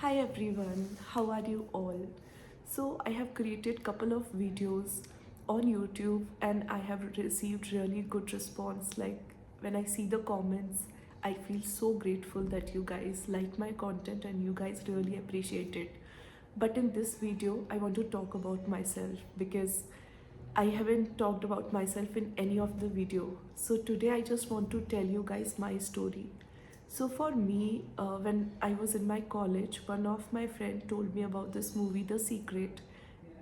Hi everyone, how are you all? So I have created couple of videos on YouTube and I have received really good response. Like when I see the comments, I feel so grateful that you guys like my content and you guys really appreciate it. But in this video, I want to talk about myself because I haven't talked about myself in any of the video. So today I just want to tell you guys my story. So for me, when I was in my college, one of my friend told me about this movie, The Secret,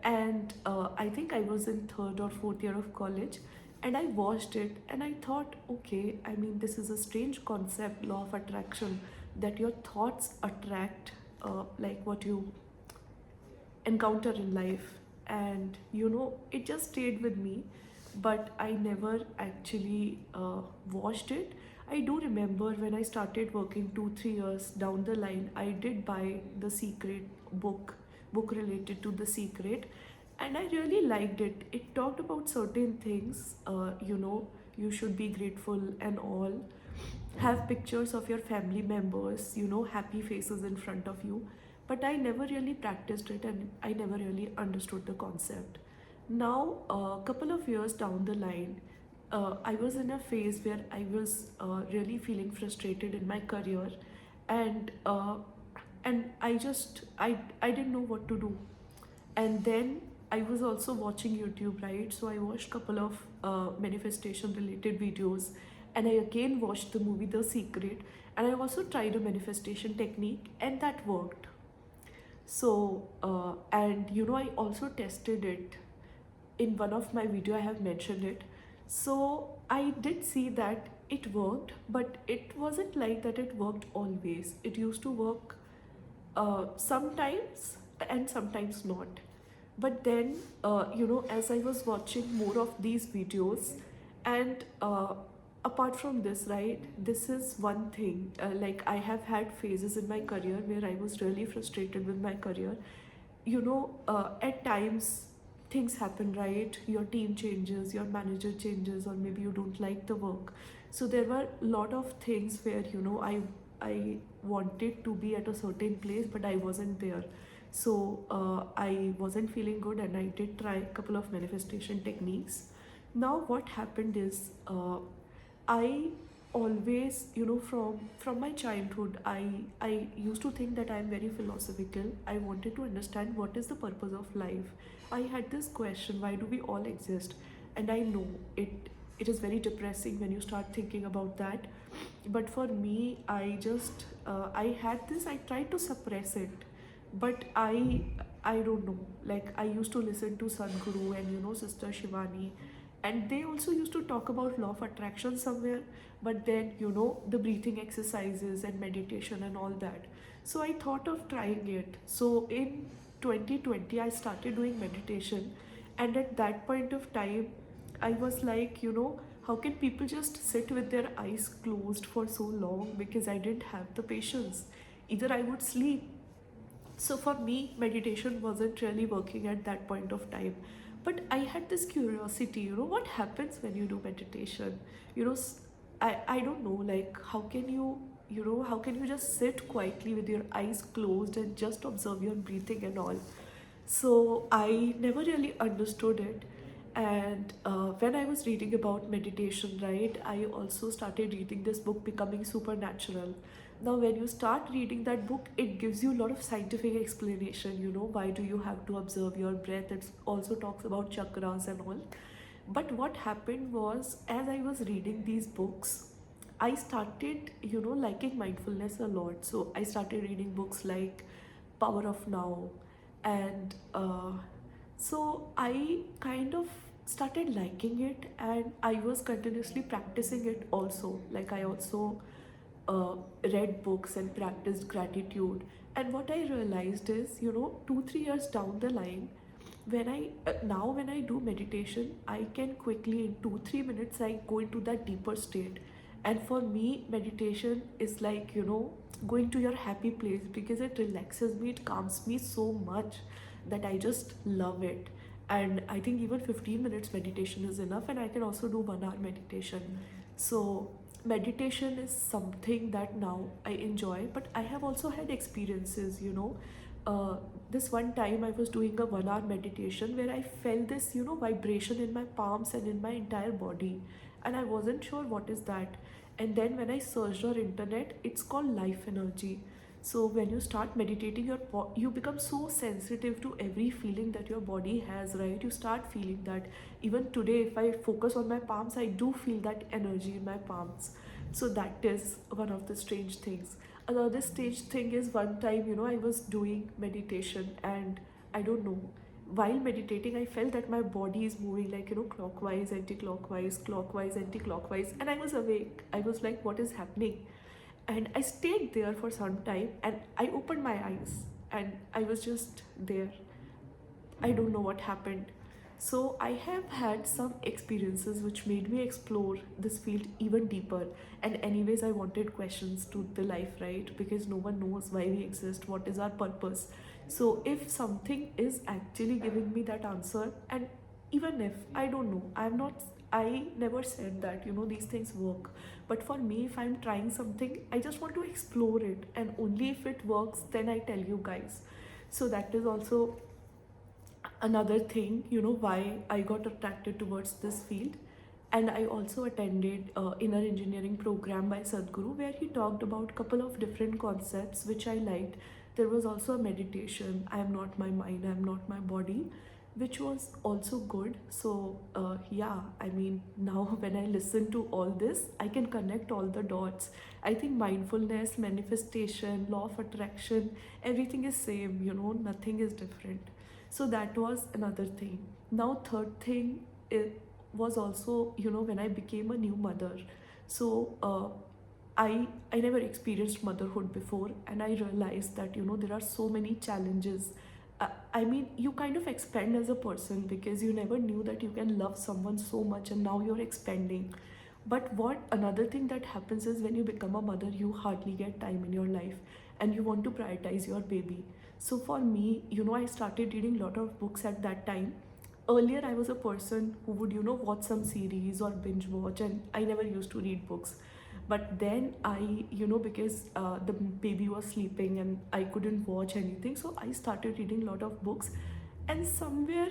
and I think I was in third or fourth year of college, and I watched it, and I thought, okay, I mean, this is a strange concept, law of attraction, that your thoughts attract like what you encounter in life, and it just stayed with me, but I never actually watched it. I do remember when I started working 2 3 years down the line, I did buy the Secret book related to The Secret, and I really liked it. It talked about certain things, you should be grateful and all, have pictures of your family members, happy faces in front of you. But I never really practiced it and I never really understood the concept. Now, a couple of years down the line, I was in a phase where I was really feeling frustrated in my career, and I didn't know what to do. And then I was also watching YouTube, right? So I watched couple of manifestation related videos, and I again watched the movie The Secret, and I also tried a manifestation technique, and that worked. So and I also tested it in one of my video. I have mentioned it. So I did see that it worked, but it wasn't like that it worked always. It used to work sometimes and sometimes not. But then as I was watching more of these videos, and apart from this, right, this is one thing, like I have had phases in my career where I was really frustrated with my career. At times things happen, right? Your team changes, your manager changes, or maybe you don't like the work. So there were a lot of things where I wanted to be at a certain place, but I wasn't there. So I wasn't feeling good, and I did try a couple of manifestation techniques. Now what happened is, I always, from my childhood, I used to think that I'm very philosophical. I wanted to understand what is the purpose of life. I had this question, why do we all exist? And I know it is very depressing when you start thinking about that. But for me, I had this, I tried to suppress it, but I don't know. Like I used to listen to Sadhguru and Sister Shivani, and they also used to talk about law of attraction somewhere. But then the breathing exercises and meditation and all that. So I thought of trying it. So in 2020, I started doing meditation, and at that point of time, I was like, how can people just sit with their eyes closed for so long? Because I didn't have the patience. Either I would sleep. So for me, meditation wasn't really working at that point of time. But I had this curiosity, what happens when you do meditation? You know, s- I don't know, like how can you just sit quietly with your eyes closed and just observe your breathing and all? So I never really understood it. And when I was reading about meditation, right, I also started reading this book, Becoming Supernatural. Now, when you start reading that book, it gives you a lot of scientific explanation. Why do you have to observe your breath? It also talks about chakras and all. But what happened was, as I was reading these books, I started, liking mindfulness a lot. So I started reading books like Power of Now, and so I kind of started liking it, and I was continuously practicing it also. Like I also read books and practiced gratitude. And what I realized is, 2 3 years down the line, when I do meditation, I can quickly, in 2 3 minutes, I go into that deeper state. And for me, meditation is like, going to your happy place, because it relaxes me, it calms me so much that I just love it. And I think even 15 minutes meditation is enough, and I can also do 1 hour meditation. So meditation is something that now I enjoy, but I have also had experiences, this one time I was doing a 1 hour meditation where I felt this, vibration in my palms and in my entire body, and I wasn't sure what is that. And then when I searched on internet, it's called life energy. So when you start meditating, you become so sensitive to every feeling that your body has, right? You start feeling that. Even today, if I focus on my palms, I do feel that energy in my palms. So that is one of the strange things. Another strange thing is, one time, I was doing meditation, and I don't know, while meditating I felt that my body is moving like, clockwise, anti-clockwise, clockwise, anti-clockwise, and I was awake. I was like, what is happening? And I stayed there for some time, and I opened my eyes, and I was just there. I don't know what happened. So I have had some experiences which made me explore this field even deeper. And anyways, I wanted questions to the life, right? Because no one knows why we exist, what is our purpose. So if something is actually giving me that answer, and even if I don't know, I never said that, these things work. But for me, if I'm trying something, I just want to explore it. And only if it works, then I tell you guys. So that is also another thing, why I got attracted towards this field. And I also attended inner engineering program by Sadhguru, where he talked about couple of different concepts which I liked. There was also a meditation, I am not my mind, I am not my body, which was also good. So yeah, I mean, now when I listen to all this, I can connect all the dots. I think mindfulness, manifestation, law of attraction, everything is same, nothing is different. So that was another thing. Now third thing, it was also, when I became a new mother. So I never experienced motherhood before, and I realized that, there are so many challenges. I mean, you kind of expand as a person, because you never knew that you can love someone so much, and now you're expanding. But what another thing that happens is, when you become a mother, you hardly get time in your life, and you want to prioritize your baby. So for me, I started reading a lot of books at that time. Earlier, I was a person who would, watch some series or binge watch, and I never used to read books. But then I, because the baby was sleeping and I couldn't watch anything, so I started reading a lot of books. And somewhere,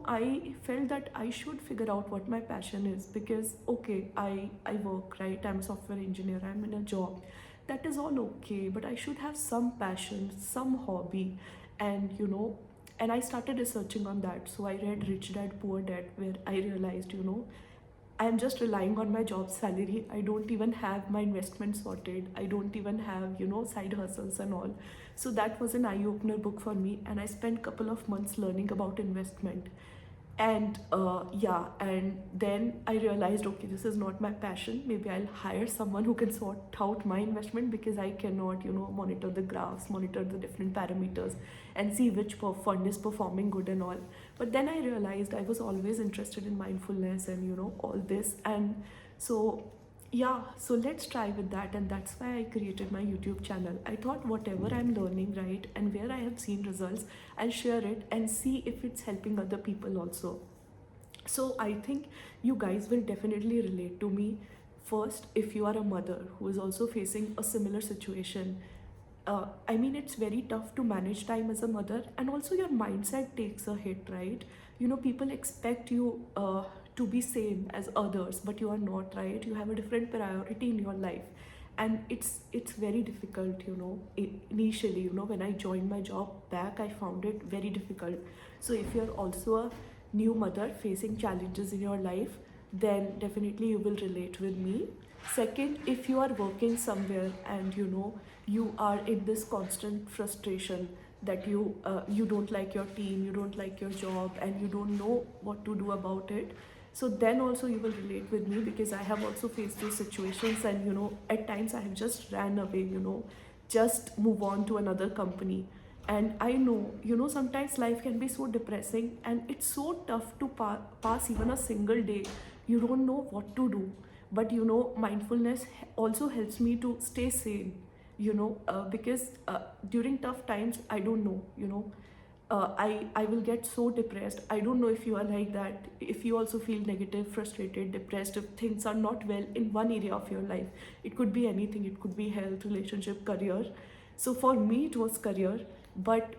I felt that I should figure out what my passion is, because okay, I work, right? I'm a software engineer, I'm in a job. That is all okay, but I should have some passion, some hobby. And and I started researching on that. So I read Rich Dad Poor Dad, where I realized, I'm just relying on my job salary. I don't even have my investment sorted. I don't even have, side hustles and all. So that was an eye-opener book for me, and I spent couple of months learning about investment. And yeah, and then I realized, okay, this is not my passion. Maybe I'll hire someone who can sort out my investment, because I cannot, monitor the graphs, monitor the different parameters, and see which fund is performing good and all. But then I realized I was always interested in mindfulness and, all this. And so yeah, so let's try with that. And that's why I created my YouTube channel. I thought whatever I'm learning, right, and where I have seen results, I'll share it and see if it's helping other people also. So I think you guys will definitely relate to me. First, if you are a mother who is also facing a similar situation, I mean, it's very tough to manage time as a mother, and also your mindset takes a hit, right? People expect you to be same as others, but you are not, right? You have a different priority in your life, and it's very difficult. Initially, when I joined my job back, I found it very difficult. So if you're also a new mother facing challenges in your life, then definitely you will relate with me. Second, if you are working somewhere, and you are in this constant frustration that you don't like your team, you don't like your job, and you don't know what to do about it, so then also you will relate with me, because I have also faced those situations. And at times I have just ran away, just move on to another company. And I know, sometimes life can be so depressing, and it's so tough to pass even a single day. You don't know what to do. But mindfulness also helps me to stay sane, because during tough times, I don't know, I will get so depressed. I don't know if you are like that, if you also feel negative, frustrated, depressed, if things are not well in one area of your life. It could be anything, it could be health, relationship, career. So for me, it was career, but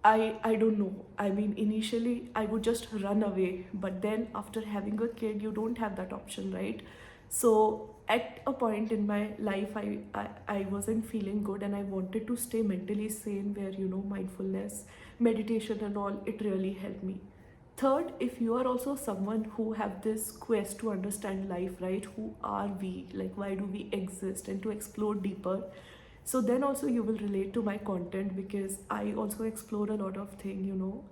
I don't know. I mean, initially I would just run away, but then after having a kid, you don't have that option, right? So at a point in my life, I wasn't feeling good and I wanted to stay mentally sane, where, mindfulness, meditation and all, it really helped me. Third, if you are also someone who have this quest to understand life, right? Who are we? Like, why do we exist? And to explore deeper, so then also you will relate to my content, because I also explore a lot of thing.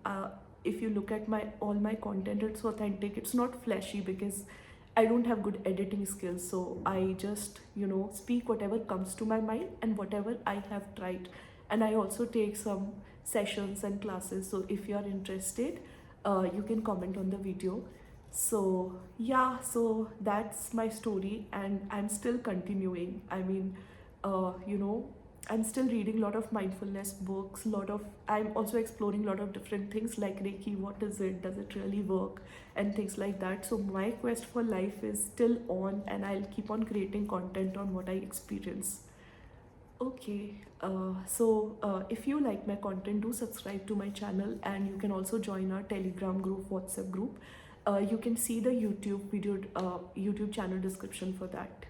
If you look at my all my content, it's authentic, it's not flashy, because I don't have good editing skills. So I just speak whatever comes to my mind and whatever I have tried. And I also take some sessions and classes, so if you are interested, you can comment on the video. So yeah, so that's my story, and I'm still continuing. I mean, uh, you know I'm still reading a lot of mindfulness books, I'm also exploring a lot of different things like Reiki. What is it? Does it really work? And things like that. So my quest for life is still on, and I'll keep on creating content on what I experience. Okay, if you like my content, do subscribe to my channel, and you can also join our Telegram group, WhatsApp group. You can see the YouTube channel description for that.